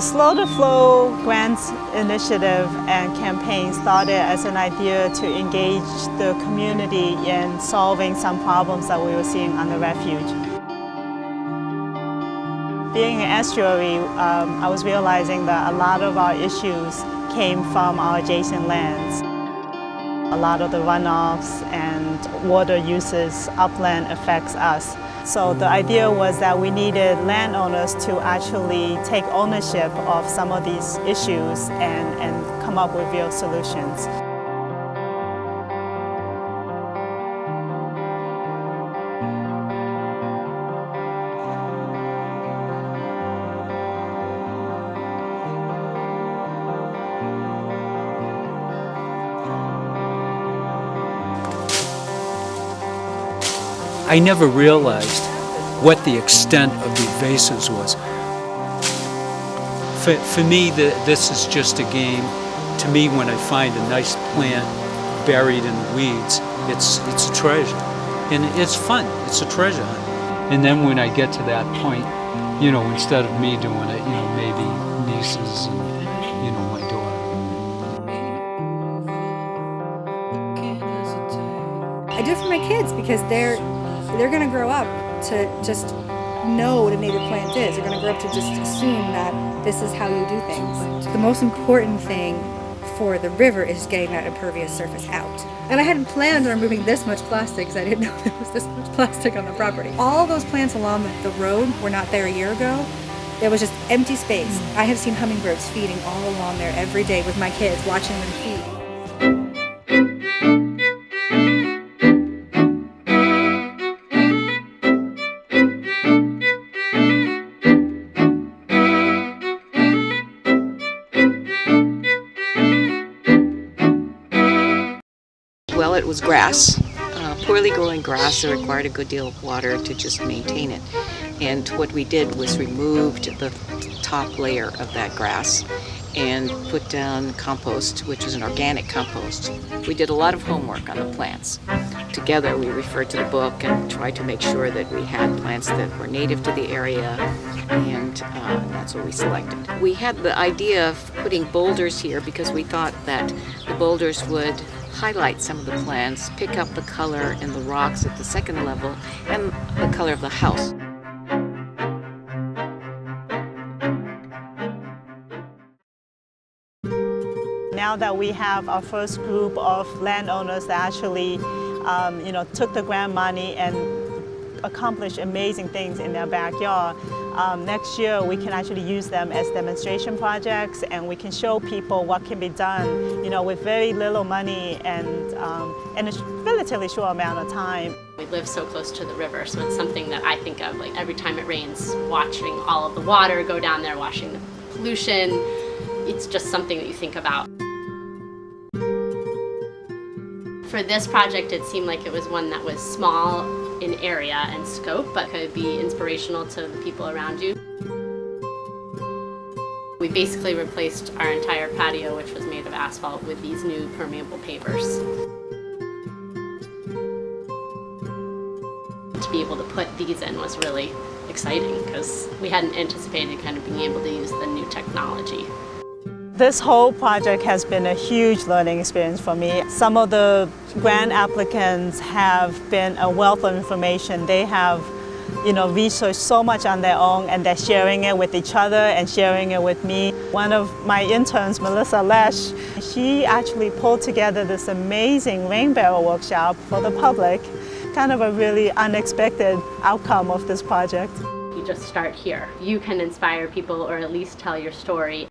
Slow to Flow grants initiative and campaign started as an idea to engage the community in solving some problems that we were seeing on the refuge. Being an estuary, I was realizing that a lot of our issues came from our adjacent lands. A lot of the runoffs and water uses upland affects us. So the idea was that we needed landowners to actually take ownership of some of these issues and come up with real solutions. I never realized what the extent of the invasives was. For me, this is just a game. To me, when I find a nice plant buried in the weeds, it's a treasure. And it's fun, it's a treasure hunt. And then when I get to that point, you know, instead of me doing it, you know, maybe nieces and, you know, my daughter. I do it for my kids because they're going to grow up to just know what a native plant is. They're going to grow up to just assume that this is how you do things. The most important thing for the river is getting that impervious surface out. And I hadn't planned on removing this much plastic because I didn't know there was this much plastic on the property. All those plants along the road were not there a year ago. There was just empty space. I have seen hummingbirds feeding all along there every day with my kids, watching them feed. Well, it was grass, poorly growing grass that required a good deal of water to just maintain it. And what we did was removed the top layer of that grass and put down compost, which is an organic compost. We did a lot of homework on the plants. Together we referred to the book and tried to make sure that we had plants that were native to the area, and that's what we selected. We had the idea of putting boulders here because we thought that the boulders would highlight some of the plants, pick up the color in the rocks at the second level, and the color of the house. Now that we have our first group of landowners that actually took the grant money and accomplished amazing things in their backyard, next year we can actually use them as demonstration projects, and we can show people what can be done, with very little money and in a relatively short amount of time. We live so close to the river, so it's something that I think of, like every time it rains, watching all of the water go down there, watching the pollution. It's just something that you think about. For this project, it seemed like it was one that was small in area and scope, but could be inspirational to the people around you. We basically replaced our entire patio, which was made of asphalt, with these new permeable pavers. To be able to put these in was really exciting because we hadn't anticipated kind of being able to use the new technology. This whole project has been a huge learning experience for me. Some of the grant applicants have been a wealth of information. They have, researched so much on their own, and they're sharing it with each other and sharing it with me. One of my interns, Melissa Lesh, she actually pulled together this amazing rain barrel workshop for the public. Kind of a really unexpected outcome of this project. You just start here. You can inspire people or at least tell your story.